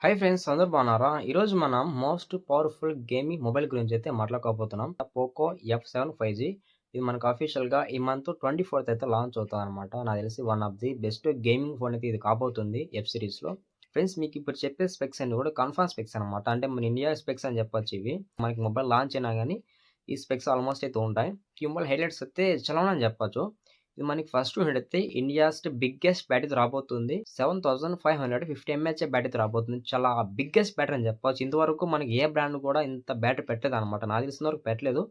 Hi friends అందరూ బాగున్నారా? ఈరోజు మనం మోస్ట్ పవర్‌ఫుల్ గేమింగ్ మొబైల్ గురించి అయితే మాట్లాడుకోబోతున్నాం. పోకో F7 5G ఇది మనకు అఫీషియల్‌గా ఈ మంత్ 24థ్ అయితే లాంచ్ అవుతదనమాట. నాకు తెలిసి one of the best gaming phone అయితే ఇది కాబోతుంది ఎఫ్ సిరీస్‌లో. ఫ్రెండ్స్ మీకు ఇప్పుడు చెప్పే స్పెక్స్ అన్ని కూడా కన్ఫర్మ్ స్పెక్స్ అనమాట. అంటే మన ఇండియా స్పెక్స్ అని చెప్పొచ్చు ఇవి. మనకి మొబైల్ లాంచ్ అయినా గాని ఈ స్పెక్స్ ఆల్మోస్ట్ అయితే ఉంటాయి. ఈ మొబైల్ హైలైట్స్ అయితే చాలా అని చెప్పొచ్చు. ఇది మనకి ఫస్ట్ చూడైతే ఇండియాస్ బిగ్గెస్ట్ బ్యాటరీ రాబోతుంది. 7550 ఎంఏహెచ్ బ్యాటరీ రాబోతుంది. చాలా బిగ్గెస్ట్ బ్యాటరీ అని చెప్పొచ్చు. ఇంతవరకు మనకి ఏ బ్రాండ్ కూడా ఇంత బ్యాటరీ పెట్టలేదన్నమాట. నాకు తెలిసినంత వరకు పెట్టలేదు.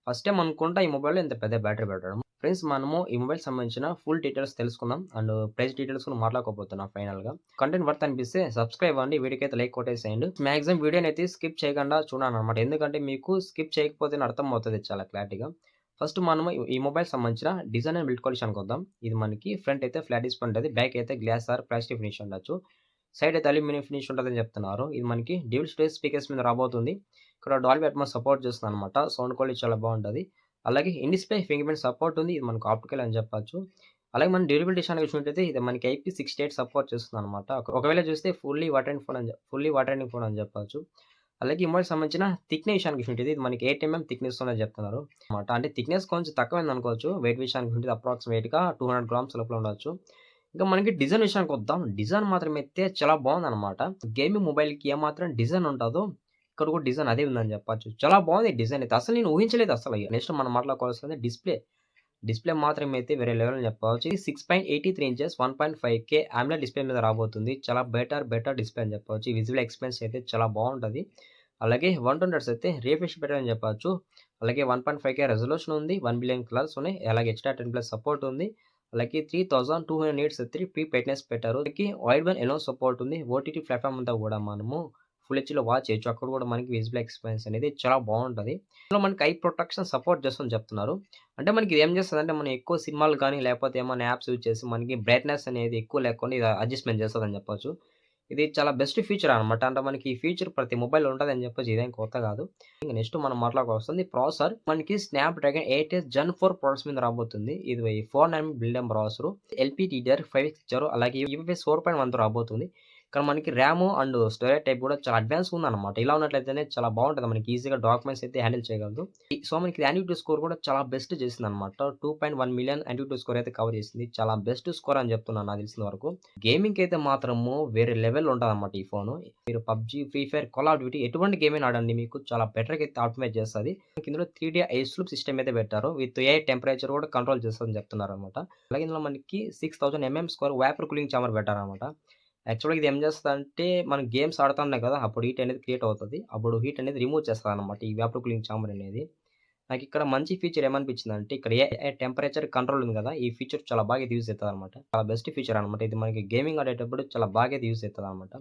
ఫస్ట్ టైమ్ అనుకుంటా ఈ మొబైల్‌లో ఇంత పెద్ద బ్యాటరీ పెట్టడం. ఫ్రెండ్స్ మనము ఈ మొబైల్ సంబంధించిన ఫుల్ డీటెయిల్స్ తెలుసుకుందాం. అండ్ ప్రైస్ డీటెయిల్స్ కూడా మాట్లాడుకోబోతున్నాం ఫైనల్‌గా. కంటెంట్ వర్త్ అనిపిస్తే సబ్స్క్రైబ్ అవ్వండి. వీడియోకైతే లైక్ కొట్టేసేయండి. మాక్సిమం వీడియోనైతే స్కిప్ చేయకుండా చూడాలన్నమాట. ఎందుకంటే మీకు స్కిప్ చేయకపోతేనే అర్థమవుతది చాలా క్లారిటీగా. ఫస్ట్ మనము ఈ మొబైల్ సంబంధించిన డిజైన్ అండ్ బిల్డ్ క్వాలిటీకి వద్దాం. ఇది మనకి ఫ్రంట్ అయితే ఫ్లాట్ డిస్ప్లే ఉంటది. బ్యాక్ అయితే గ్లాస్ ఆర్ ప్లాస్టిక్ ఫినిష్ ఉండొచ్చు. సైడ్ అయితే అల్యూమినియం ఫినిష్ ఉంటదని చెప్తున్నారు. ఇది మనకి డ్యూయల్ స్టేజ్ స్పీకర్స్ మీద రాబోతుంది. ఇక్కడ డాల్బీ అట్మాస్ సపోర్ట్ చేస్తుందన్నమాట. సౌండ్ క్వాలిటీ చాలా బాగుంటది. అలాగే in display fingerprint support ఉంది. ఇది మనకు ఆప్టికల్ అని చెప్పొచ్చు. అలాగే మన డ్యూరబిలిటీ విషయానికి వచ్చినట్టయితే ఇది మనకి IP68 సపోర్ట్ చేస్తుందన్నమాట. ఒకవేళ చూస్తే ఫుల్లీ వాటర్ రెసిస్టెంట్ ఫోన్ అని చెప్పొచ్చు. అలాగే ఈ మొబైల్‌కి సంబంధించిన థిక్‌నెస్ విషయానికి చూసినట్టయితే ఇది మనకి 8 థిక్‌నెస్ ఉన్నది చెప్తున్నారు. మాట అంటే థిక్‌నెస్ కొంచెం తక్కువైంది అనుకోవచ్చు. వెయిట్ విషయానికి చూసుకుంటే అప్రాక్సిమేట్‌గా 200 గ్రామ్స్ లోపల ఉండొచ్చు. ఇంకా మనకి డిజైన్ విషయానికి వద్దాం. డిజైన్ మాత్రం అయితే చాలా బాగుందన్నమాట. గేమింగ్ మొబైల్‌కి ఏమాత్రం డిజైన్ ఉంటదో ఇక్కడ కూడా డిజైన్ అదే ఉందని చెప్పొచ్చు. చాలా బాగుంది డిజైన్ అయితే. అసలు నేను ఊహించలేదు అసలు. నెక్స్ట్ మనం మాట్లాడుకోవాల్సింది డిస్‌ప్లే. డిస్‌ప్లే మాత్రం అయితే వేరే లెవెల్ అని చెప్పవచ్చు. ఇది 6.83 ఇంచెస్ 1.5K AMOLED డిస్‌ప్లే మీద రాబోతుంది. చాలా బెటర్ డిస్‌ప్లే అని చెప్పవచ్చు. విజువల్ ఎక్స్‌పీరియన్స్ అయితే చాలా బాగుంటది. అలాగే 120 హెర్ట్జ్ అయితే రిఫ్రెష్ బెటర్ అని చెప్పొచ్చు. అలాగే 1.5K రెజల్యూషన్ ఉంది. 1 బిలియన్ కలర్స్ ఉన్నాయి. అలాగే ఎక్స్ట్రా 10+ సపోర్ట్ ఉంది. అలాగే 3200 నిట్స్ అయితే ప్రీ బ్రైట్‌నెస్ పెట్టారు. దీనికి వైడ్ వన్ ఎలో సపోర్ట్ ఉంది. ఓటీటీ ప్లాట్‌ఫార్మ్ అంతా కూడా మనము ఫుల్ హెచ్‌డీలో వాచ్ చేయొచ్చు. అక్కడ కూడా మనకి విజువల్ ఎక్స్‌పీరియన్స్ అనేది చాలా బాగుంటది. ఇందులో మనకి ఐ ప్రొటెక్షన్ సపోర్ట్ చేస్తుందని చెప్తున్నారు. అంటే మనకి ఇది ఏం చేస్తదంటే మనం ఎక్కువ సినిమాలు గాని లేకపోతే ఏమన్నా యాప్స్ యూజ్ చేసి మనకి బ్రైట్‌నెస్ అనేది ఎక్కువ లేకుండా ఇది అడ్జస్ట్‌మెంట్ చేస్తదని చెప్పొచ్చు. ఇది చాలా బెస్ట్ ఫీచర్ అనమాట. అంటే మనకి ఈ ఫీచర్ ప్రతి మొబైల్‌లో ఉంటదని చెప్పొచ్చు. ఇదేం కొత్త కాదు. ఇంక నెక్స్ట్ మనం మాట్లాడుకోవాల్సింది ప్రాసెసర్. మనకి స్నాప్‌డ్రాగన్ 8 జెన్ 4 ప్రాసెసర్ మీద రాబోతుంది. ఇది 4 నానోమీటర్ బిల్డెన్ ప్రాసెసర్. LPDDR560 అలాగే UFS 4.1తో రాబోతుంది. ఇక్కడ మనకి ర్యామ్ అండ్ స్టోరేజ్ టైప్ కూడా చాలా అడ్వాన్స్ ఉందన్నమాట. ఇలా ఉన్నట్లయితేనే చాలా బాగుంటది. మనకి ఈజీగా డాక్యుమెంట్స్ అయితే హ్యాండిల్ చేయగలదు. సో, మనకి యాన్యుటీ స్కోర్ కూడా చాలా బెస్ట్ చేసిందన్నమాట. 2.1 మిలియన్ యాన్యుటీ స్కోర్ అయితే కవర్ చేసింది. చాలా బెస్ట్ స్కోర్ అని చెప్తున్నాను నాకు తెలిసిన వరకు. గేమింగ్‌కి అయితే మాత్రము వేరే లెవెల్‌లో ఉంటదన్నమాట ఈ ఫోను. మీరు PUBG, free fire, call of duty ఎటువంటి గేమ్ అయినా ఆడండి మీకు చాలా బెటర్‌గా అయితే ఆప్టిమైజ్ చేస్తది. ఇందులో 3D ఐస్ లూప్ సిస్టమ్ అయితే పెట్టారు. విత్ AI టెంపరేచర్ కూడా కంట్రోల్ చేస్తదని చెప్తున్నారన్నమాట. అలాగే ఇందులో మనకి 6000 స్కోర్ వేపర్ కూలింగ్ చాంబర్ పెట్టారన్నమాట. యాక్చువల్‌గా ఇది ఏం చేస్తదంటే మనం గేమ్స్ ఆడుతున్నాం కదా! అప్పుడు హీట్ అనేది క్రియేట్ అవుతది. అప్పుడు హీట్ అనేది రిమూవ్ చేస్తదన్నమాట ఈ వేపర్ కూలింగ్ చాంబర్ అనేది. నాకిక్కడ మంచి ఫీచర్ ఏమనిపించిందంటే ఇక్కడ AI టెంపరేచర్ కంట్రోల్ ఉంది కదా! ఈ ఫీచర్ చాలా బాగా అయితే యూజ్ అయితదనమాట. చాలా బెస్ట్ ఫీచర్ అనమాట. ఇది మనకి గేమింగ్ ఆడేటప్పుడు చాలా బాగా అయితే యూజ్ అయితదనమాట.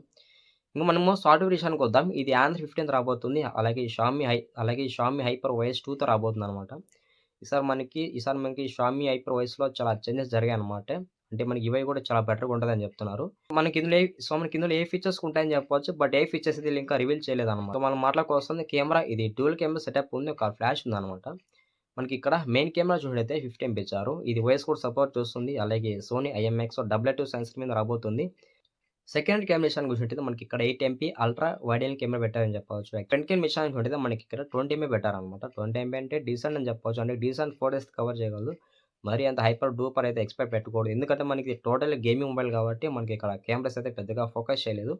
ఇంక మనము సాఫ్ట్‌వేర్ విషయానికొద్దాం. ఇది ఆండ్రాయిడ్ 15 రాబోతుంది. అలాగే షామీ హైపర్ OS 2తో రాబోతుందనమాట. ఈసారి మనకి షామీ హైపర్ OSలో చాలా చేంజెస్ జరిగాయన్నమాట. అంటే మనకి ఇవి కూడా చాలా బెటర్‌గా ఉంటదని చెప్తున్నారు. మనకి ఇందులో ఏ ఫీచర్స్ ఉంటాయని చెప్పొచ్చు. బట్ ఏ ఫీచర్స్ అయితే ఇంకా రివీల్ చేయలేదన్నమాట. సో, మనం మాట్లాడుకోవాల్సింది కెమెరా. ఇది డ్యూయల్ కెమెరా సెటప్ ఉంది. ఒక ఫ్లాష్ ఉందన్నమాట. మనకిక్కడ మెయిన్ కెమెరా చూసినట్టయితే 50 ఎంపీ ఇచ్చారు. ఇది ఓఎస్ కూడా సపోర్ట్ చేస్తుంది. అలాగే సోనీ IMX AA2 సెన్సార్ మీద రాబోతుంది. సెకండ్ కెమెరా విషయానికి చూసినట్టయితే మనకిక్కడ 8 MP ultra wide angle camera పెట్టారని చెప్పవచ్చు. ఫ్రంట్ కెమెరా విషయానికి చూసినట్టయితే మనకిక్కడ 20 ఎంపీ పెట్టారనమాట. 20 ఎంపీ అంటే డీసెంట్ అని చెప్పొచ్చు. అంటే డీసెంట్ ఫోటోస్ కవర్ చేయగలదు. మరీ అంత హైపర్ డూపర్ అయితే ఎక్స్‌పెక్ట్ పెట్టకూడదు. ఎందుకంటే మనకి టోటల్ గేమింగ్ మొబైల్ కాబట్టి మనకి ఇక్కడ కెమెరాస్ అయితే పెద్దగా ఫోకస్ చేయలేదు.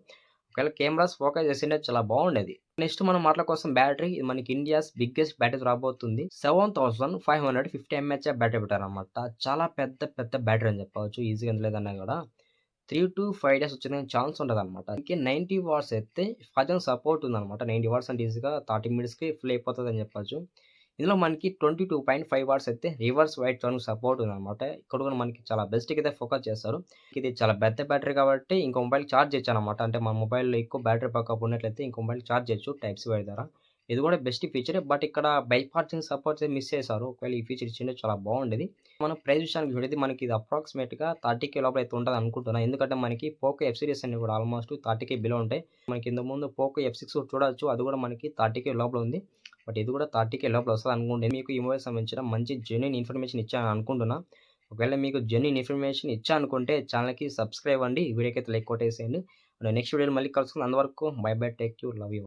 ఒకవేళ కెమెరాస్ ఫోకస్ చేసింటే చాలా బాగుండేది. నెక్స్ట్ మనం మాట్లాడుకోవాల్సిన బ్యాటరీ ఇది మనకి ఇండియాస్ బిగ్గెస్ట్ బ్యాటరీ రాబోతుంది. 7550 ఎంఏహెచ్ బ్యాటరీ పెట్టారనమాట. చాలా పెద్ద బ్యాటరీ అని చెప్పవచ్చు. ఈజీగా ఎంత లేదన్నా కూడా 3-5 డేస్ వచ్చేదానికి ఛాన్స్ ఉంటదనమాట. ఇంకే 90 వాట్స్ అయితే ఫాజన్ సపోర్ట్ ఉందనమాట. 90 వాట్స్ అంటే ఈజీగా 30 మినిట్స్‌కి ఫుల్ అయిపోతదని చెప్పొచ్చు. ఇందులో మనకి 22.5 వాట్స్ అయితే రివర్స్ వైడ్ ఛార్జింగ్ సపోర్ట్ ఉందనమాట. ఇక్కడ కూడా మనకి చాలా బెస్ట్‌గా అయితే ఫోకస్ చేస్తారు. ఇది చాలా పెద్ద బ్యాటరీ కాబట్టి ఇంకో మొబైల్ చార్జ్ చేయొచ్చనమాట. అంటే మన మొబైల్‌లో ఎక్కువ బ్యాటరీ బ్యాకప్ ఉన్నట్లయితే ఇంకో మొబైల్ చార్జ్ చేయొచ్చు టైప్ సి వైర్ ద్వారా. ఇది కూడా బెస్ట్ ఫీచరే. బట్ ఇక్కడ బైక్ ఛార్జింగ్ సపోర్ట్ మిస్ చేశారు. ఒకవేళ ఈ ఫీచర్ ఇచ్చింటే చాలా బాగుండేది. మనం ప్రైస్ విషయానికి చూడైతే మనకి ఇది అప్రాక్సిమేట్‌గా 30,000 లోపల అయితే ఉంటదనుకుంటున్నా. ఎందుకంటే మనకి పోకో ఎఫ్ సీరీస్ అన్నీ కూడా ఆల్మోస్ట్ 30,000 బిలో ఉంటాయి. మనకి ఇంతకు ముందు పోకో F6 చూడొచ్చు. అది కూడా మనకి 30,000 లోపల ఉంది. బట్ ఇది కూడా 30,000 లోపల వస్తదనుకుంటే మీకు ఈ మొబైల్ సంబంధించిన మంచి జెన్యూన్ ఇన్ఫర్మేషన్ ఇచ్చానని అనుకుంటున్నా. ఒకవేళ మీకు జెన్యూన్ ఇన్ఫర్మేషన్ ఇచ్చా అనుకుంటే ఛానెల్‌కి సబ్స్క్రైబ్ అవ్వండి. వీడియోకైతే లైక్ కొట్టేసేయండి. నెక్స్ట్ వీడియోలో మళ్ళీ కలుసుకుందాం. అంతవరకు by by. Take care. Love you.